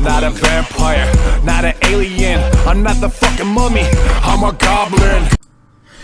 not a vampire, not an alien. I'm not the fucking mummy, I'm a goblin.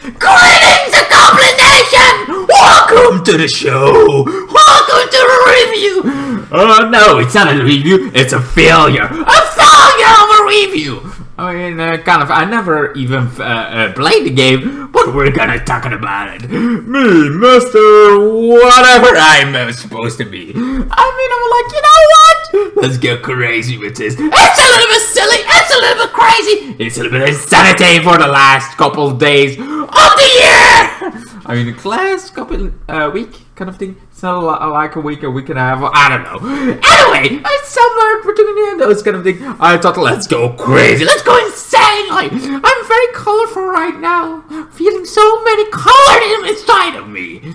Greetings, the Goblin Nation! Welcome to the show! Welcome to the review! Oh no, it's not a review, it's a failure! A failure of a review! I mean, I never even played the game, but we're gonna talk about it. Me, Mr. Whatever I'm supposed to be. I mean, I'm like, you know what? Let's get crazy with this. It's a little bit silly, it's a little bit crazy, it's a little bit insanity for the last couple days of the year! I mean, the last couple week kind of thing. It's not like a week and a half. I don't know. Anyway, it's somewhere between those kind of thing. I thought, let's go crazy. Let's go insane. Like, I'm very colorful right now. Feeling so many colors inside of me.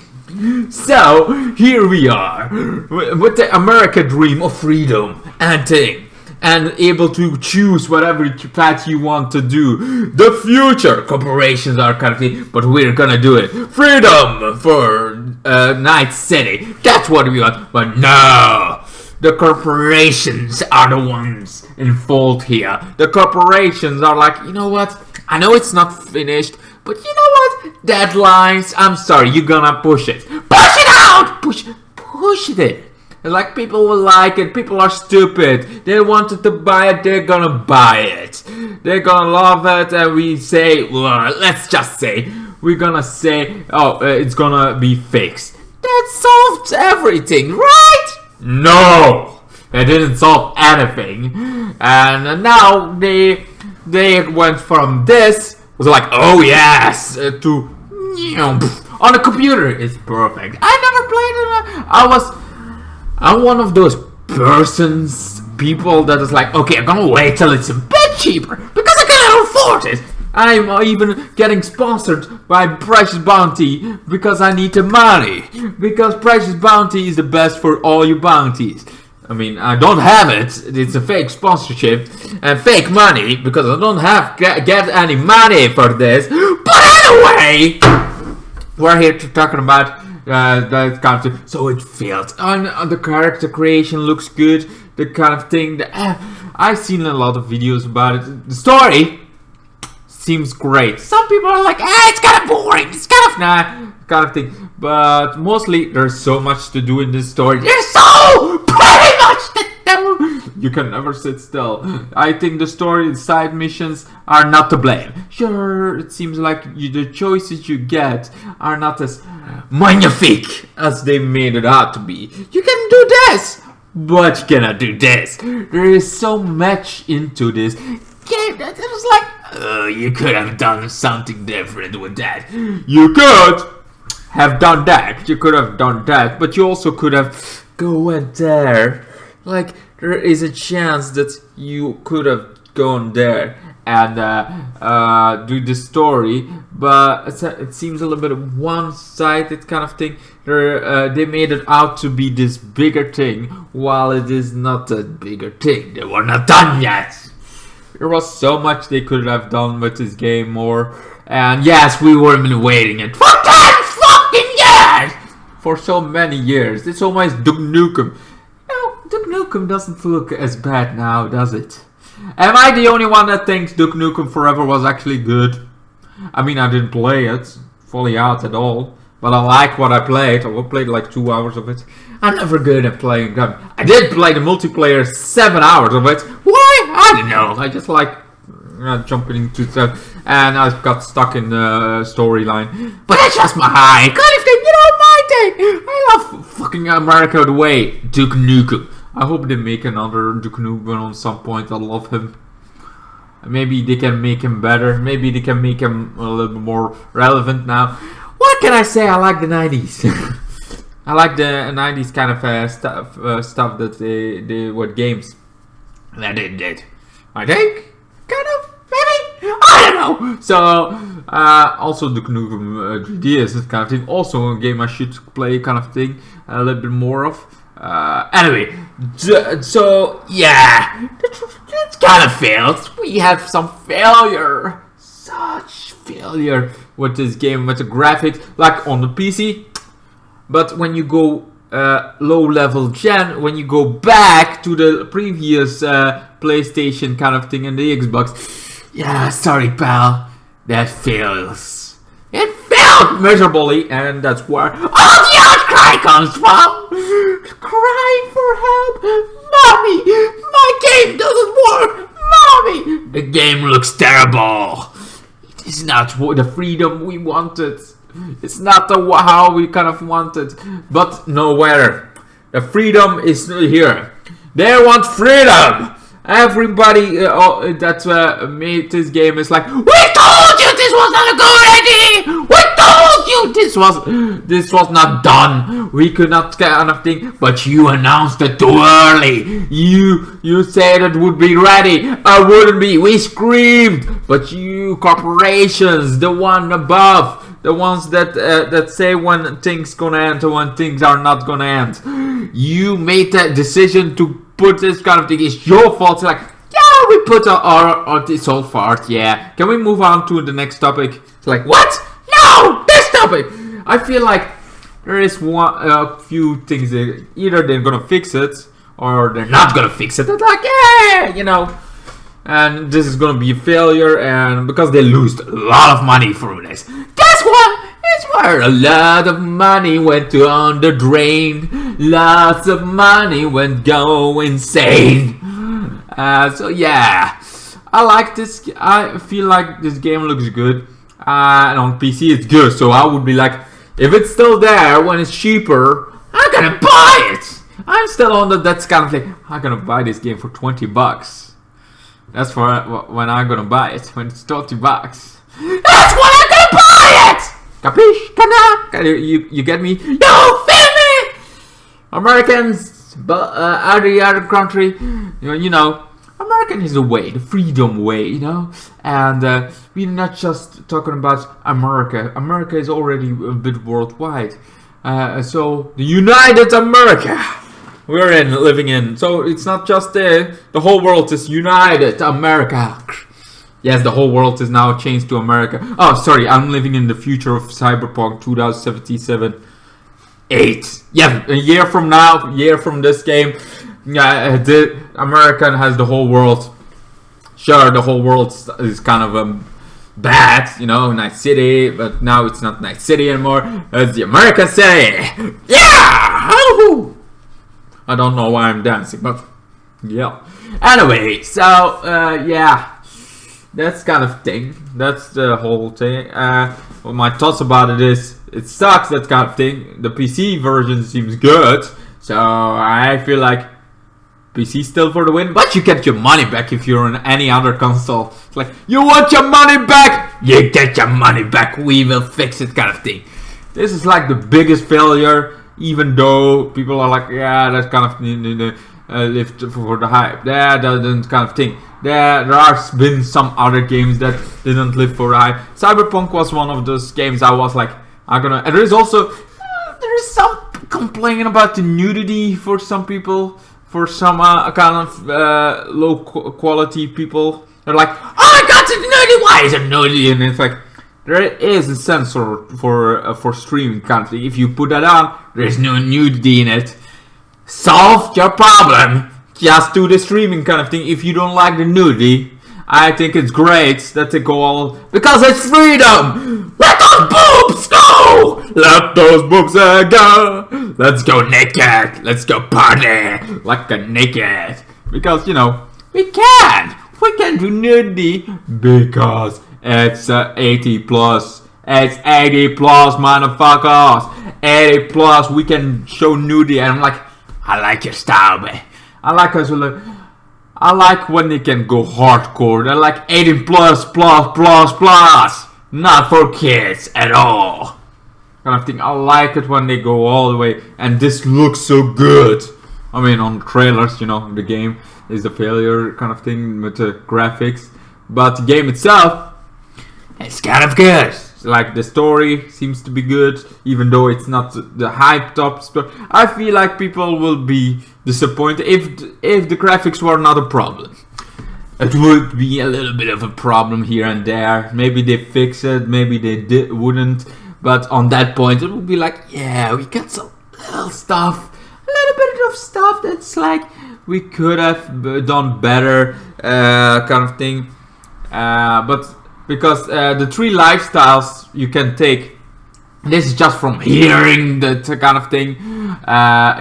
So, here we are. With the American dream of freedom and thing. And able to choose whatever path you want to do. The future corporations are kind of thing, but we're gonna do it. Freedom for Night City. That's what we want. But no, the corporations are the ones in fault here. The corporations are like, you know what? I know it's not finished, but you know what? Deadlines. I'm sorry, you're gonna push it. Push it out. Push it. Like, people will like it, people are stupid, they wanted to buy it, they're gonna buy it. They're gonna love it, and we say, well, let's just say, we're gonna say, oh, it's gonna be fixed. That solved everything, right? No! It didn't solve anything. And now they went from this, was like, oh yes, to, you know, on the computer, it's perfect. I never played it, I'm one of those people that is like, okay, I'm gonna wait till it's a bit cheaper because I cannot afford it. I'm even getting sponsored by Precious Bounty because I need the money. Because Precious Bounty is the best for all your bounties. I mean, I don't have it. It's a fake sponsorship and fake money because I don't have get any money for this. But anyway, we're here to talking about that kind of thing. So it feels, and the character creation looks good, the kind of thing that I've seen a lot of videos about it. The story seems great. Some people are like, it's kind of boring, it's kind of nah, kind of thing, but mostly there's so much to do in this story. There's so pretty much to do. You can never sit still. I think the story and side missions are not to blame. Sure, it seems like the choices you get are not as magnifique as they made it out to be. You can do this, but you cannot do this. There is so much into this game that it was like, you could have done something different with that. You could have done that. You could have done that, but you also could have gone there. Like, there is a chance that you could have gone there and do the story, but it seems a little bit one-sided kind of thing. They made it out to be this bigger thing, while it is not a bigger thing. They were not done yet. There was so much they could have done with this game more, and yes, we were been waiting it for 10 fucking years! For so many years. It's almost Duke Nukem. No, Duke Nukem doesn't look as bad now, does it? Am I the only one that thinks Duke Nukem Forever was actually good? I mean, I didn't play it fully out at all, but I like what I played. I played like 2 hours of it. I'm never good at playing them. I did play the multiplayer 7 hours of it. Why? I don't know. I just like jumping into stuff, and I got stuck in the storyline. But that's just my high kind of thing, you know, my thing. I love fucking America the way. Duke Nukem. I hope they make another Duke Nukem on some point. I love him. Maybe they can make him better. Maybe they can make him a little bit more relevant now. What can I say? I like the 90s. I like the 90s kind of stuff that they did with games that they did. I think, kind of, maybe, I don't know. So, also Duke Nukem 3D is this kind of thing. Also a game I should play kind of thing, a little bit more of. Anyway, so yeah, it kind of failed. We have some failure, such failure with this game, with the graphics, like on the PC. But when you go low-level gen, when you go back to the previous PlayStation kind of thing and the Xbox, yeah, sorry pal, that fails. It failed miserably, and that's where all the outcry comes from. Crying for help, mommy, my game doesn't work, mommy. The game looks terrible. It is not the freedom we wanted. It's not how we kind of wanted, but nowhere. The freedom is here. They want freedom. Everybody that made this game is like, we told you this was not a good idea. We told you this was not done. We could not kind of thing, but you announced it too early. You said it would be ready. I wouldn't be. We screamed, but you corporations, the one above. The ones that say when things gonna end or when things are not gonna end. You made that decision to put this kind of thing. It's your fault. It's like, yeah, we put our this whole part. Yeah. Can we move on to the next topic? It's like, what? No, this topic. I feel like there is a few things that either they're gonna fix it or they're not gonna fix it. It's like, yeah, you know. And this is gonna be a failure, and because they lost a lot of money from this. This one is where a lot of money went down the drain. Lots of money went go insane. So yeah, I like this. I feel like this game looks good, and on PC it's good. So I would be like, if it's still there when it's cheaper, I'm gonna buy it. I'm still on that's kind of like, I'm gonna buy this game for $20. That's for when I'm gonna buy it, when it's $20. That's when I'm gonna buy it! Capiche? Can you get me? You feel me? Americans, but every other country, you know, American is the way, the freedom way, you know? And we're not just talking about America. America is already a bit worldwide. So, the United America. We're living in, so it's not just the whole world is united America. Yes, the whole world is now changed to America. Oh, sorry, I'm living in the future of Cyberpunk 2077. 8. Yeah, a year from now, year from this game, yeah, the American has the whole world. Sure, the whole world is kind of bad, you know, nice city, but now it's not nice city anymore. It's the American city. Yeah. Woo-hoo. I don't know why I'm dancing, but yeah. Anyway, so yeah, that's kind of thing. That's the whole thing. Well, my thoughts about it is, it sucks, that kind of thing. The PC version seems good, so I feel like PC still for the win. But you get your money back if you're on any other console. It's like, you want your money back? You get your money back. We will fix it, kind of thing. This is like the biggest failure. Even though people are like, yeah, that's kind of live for the hype. Yeah, that kind of thing. There has been some other games that didn't live for the hype. Cyberpunk was one of those games I was like, I'm gonna. And there is also there is some complaining about the nudity for some people, for some kind of low quality people. They're like, oh my god, it's nudity. Why is it nudity? And it's like, there is a sensor for streaming kind of thing. If you put that on, there's no nudity in it. Solve your problem. Just do the streaming kind of thing. If you don't like the nudity, I think it's great that they go all, because it's freedom. Let those boobs go. Let those boobs go. Let's go naked. Let's go party like a naked. Because, you know, we can do nudity because it's 80 plus. It's 80 plus, motherfuckers. 80 plus, we can show nudity. And I'm like, I like your style, man. I like when they can go hardcore. They're like 18 plus. Not for kids at all. Kind of thing. I like it when they go all the way. And this looks so good. I mean, on trailers, you know, the game is a failure kind of thing with the graphics. But the game itself, it's kind of good. Like, the story seems to be good, even though it's not the hyped up story. I feel like people will be disappointed if the graphics were not a problem. It would be a little bit of a problem here and there. Maybe they fix it, maybe they wouldn't. But on that point, it would be like, yeah, we got some little stuff, a little bit of stuff that's like we could have done better, kind of thing. But because the 3 lifestyles you can take, this is just from hearing that kind of thing,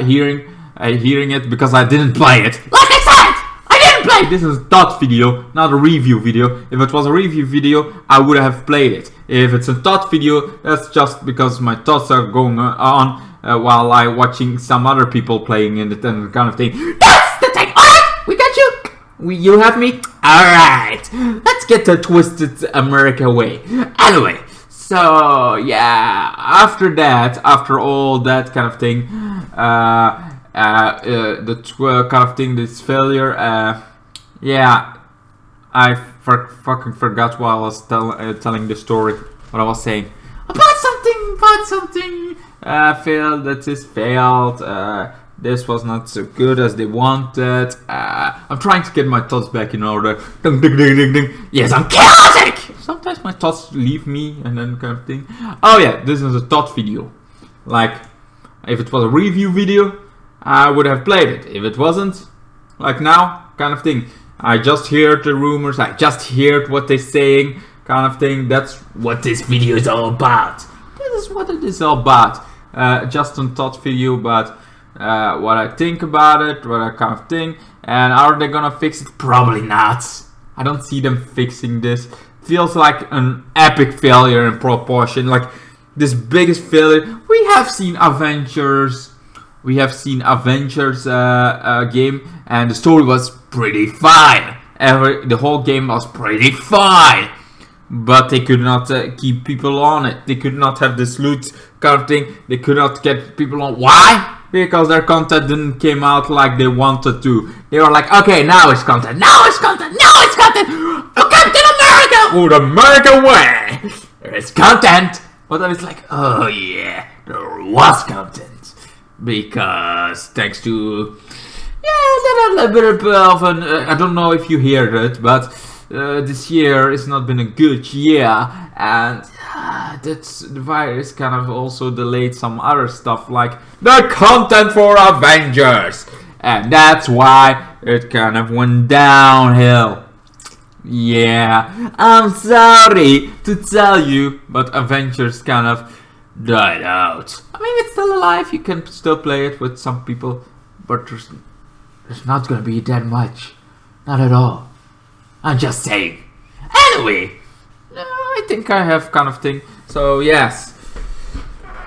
hearing it, because I didn't play it. Like I said, I didn't play it. This is a thought video, not a review video. If it was a review video, I would have played it. If it's a thought video, that's just because my thoughts are going on while I'm watching some other people playing in it and kind of thing. That's the thing. Alright, we got you. You have me? Alright. Let's get the Twisted America way. Anyway, so yeah, after all that kind of thing, the kind of thing, this failure, yeah, I fucking forgot what I was telling the story, what I was saying about something, failed, that is failed, this was not so good as they wanted, I'm trying to get my thoughts back in order. Ding, ding, ding, ding, ding. Yes, I'm chaotic! Sometimes my thoughts leave me and then kind of thing. Oh yeah, this is a thought video. Like, if it was a review video, I would have played it. If it wasn't, like now, kind of thing. I just heard the rumors, I just heard what they're saying, kind of thing. That's what this video is all about. This is what it is all about. Just a thought video, but what I think about it, what I kind of think. And are they gonna fix it? Probably not. I don't see them fixing this. Feels like an epic failure in proportion, like this biggest failure. We have seen Avengers. We have seen Avengers game, and the story was pretty fine. The whole game was pretty fine, but they could not keep people on it. They could not have this loot kind of thing. They could not get people on. Why? Because their content didn't came out like they wanted to. They were like, okay, now it's content. Now it's content. Now it's content. Oh, Captain America! Oh, the American way. There is content. But then it's like, oh yeah, there was content. Because thanks to a little bit of an I don't know if you heard it, but this year has not been a good year, and that's the virus kind of also delayed some other stuff like the content for Avengers, and that's why it kind of went downhill. Yeah, I'm sorry to tell you, but Avengers kind of died out. I mean, it's still alive, you can still play it with some people, but there's not gonna be that much. Not at all. I'm just saying. Anyway, I think I have kind of thing. So yes,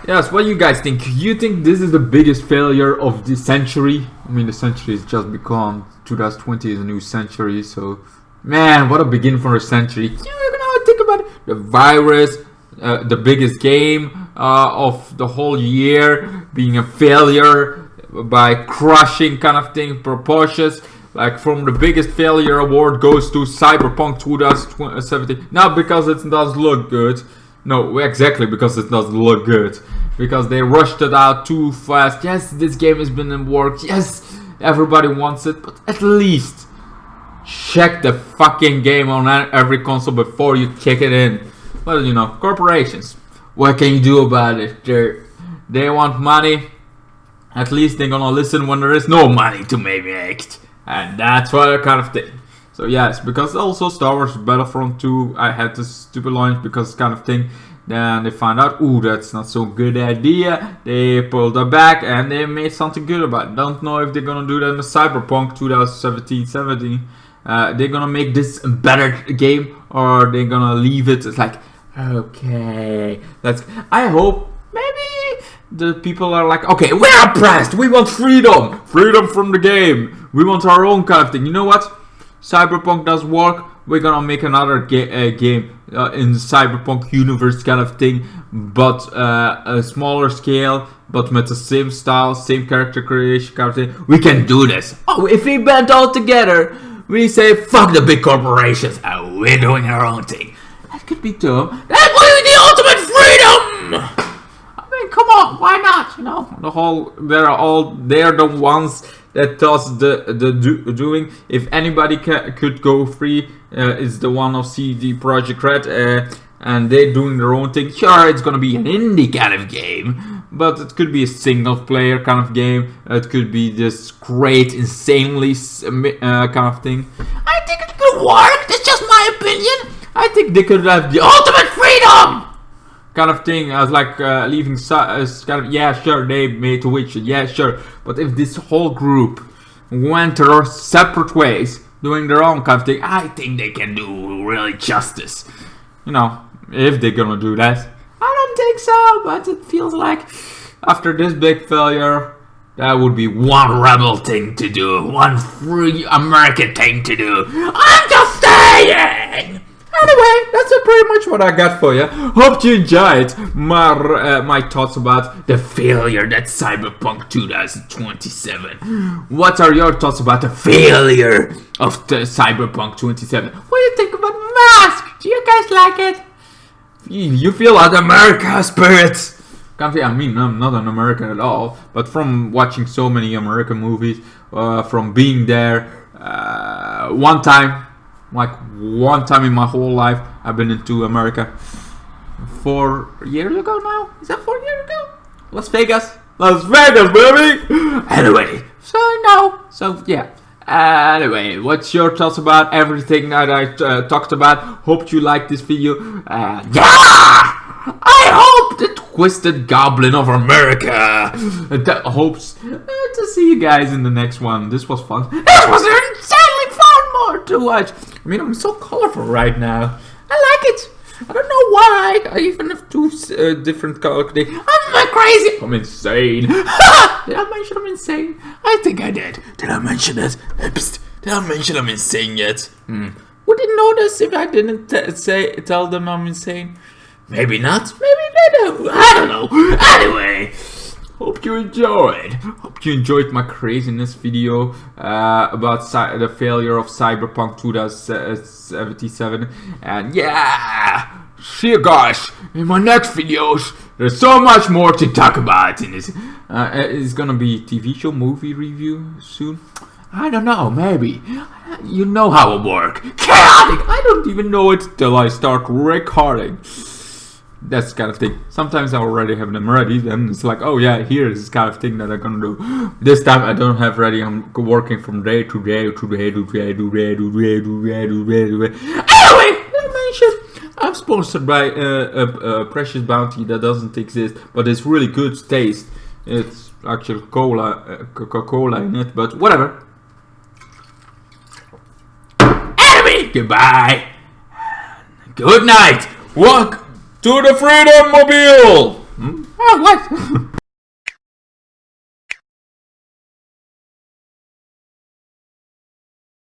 what do you guys think? You think this is the biggest failure of the century? I mean, the century is just become 2020 is a new century, so man, what a beginning for a century. You're gonna think about it. The virus, the biggest game of the whole year being a failure by crushing kind of thing proportions. Like from the biggest failure award goes to Cyberpunk 2077. Not because it does look good. No, exactly because it doesn't look good. Because they rushed it out too fast. Yes, this game has been in works. Yes, everybody wants it. But at least check the fucking game on every console before you kick it in. But you know, corporations. What can you do about it? They want money. At least they're gonna listen when there is no money to be made. And that's what kind of thing. So yes, because also Star Wars Battlefront 2, I had this stupid launch because kind of thing. Then they found out, ooh, that's not so good idea. They pulled it back and they made something good about it. Don't know if they're gonna do that in the Cyberpunk 2017. They're gonna make this a better game, or they're gonna leave it. It's like, okay, I hope maybe the people are like, okay, we're oppressed, we want freedom from the game, we want our own kind of thing. You know what? Cyberpunk does work. We're gonna make another game in the Cyberpunk universe kind of thing, but a smaller scale, but with the same style, same character creation kind of thing. We can do this. Oh, if we band all together, we say fuck the big corporations and we're doing our own thing. That could be dumb. That would be the ultimate freedom. I mean, come on, why not? You know, they're the ones that does the doing. If anybody could go free, it's the one of CD Projekt Red, and they're doing their own thing. Sure, it's gonna be an indie kind of game, but it could be a single player kind of game. It could be this great, insanely kind of thing. I think it could work. That's just my opinion. I think they could have the ultimate freedom kind of thing. I was like leaving kind of, yeah, sure, they made a witch, yeah, sure. But if this whole group went their separate ways, doing their own kind of thing, I think they can do really justice. You know, if they're gonna do that. I don't think so, but it feels like after this big failure, that would be one rebel thing to do, one free American thing to do. I'm just saying! Anyway, that's pretty much what I got for you. Hope you enjoyed my thoughts about the failure that's Cyberpunk 2027. What are your thoughts about the failure of the Cyberpunk 2027? What do you think about Mask? Do you guys like it? You feel like America spirit? I mean, I'm not an American at all, but from watching so many American movies, from being there one time in my whole life, I've been into America 4 years ago now. Is that 4 years ago? Las Vegas, baby. Anyway, so yeah. Anyway, what's your thoughts about everything that I talked about? Hope you liked this video. Yeah! I hope the Twisted Goblin of America hopes to see you guys in the next one. This was fun. This was insanely fun more to watch. I mean, I'm so colorful right now. I like it. I don't know why. I even have two different color things. I'm crazy. I'm insane. Did I mention I'm insane? I think I did. Did I mention it? Psst. Did I mention I'm insane yet? Would they notice if I didn't tell them I'm insane? Maybe not. Maybe they do. I don't know. Anyway, hope you enjoyed. Hope you enjoyed my craziness video about the failure of Cyberpunk 2077. And yeah, see you guys in my next videos. There's so much more to talk about in this. It's gonna be TV show, movie review soon. I don't know, maybe. You know how it works. Chaotic! I don't even know it till I start recording. That's the kind of thing. Sometimes I already have them ready, then it's like, oh yeah, here's this kind of thing that I'm gonna do. This time I don't have ready. I'm working from day to day to day to day to day to day to day to day to day. Anyway, I mentioned I'm sponsored by a Precious Bounty that doesn't exist, but it's really good taste. It's actually Coca-Cola in it, but whatever. Anyway, goodbye. Good night. Walk to the Freedom Mobile! Oh, what?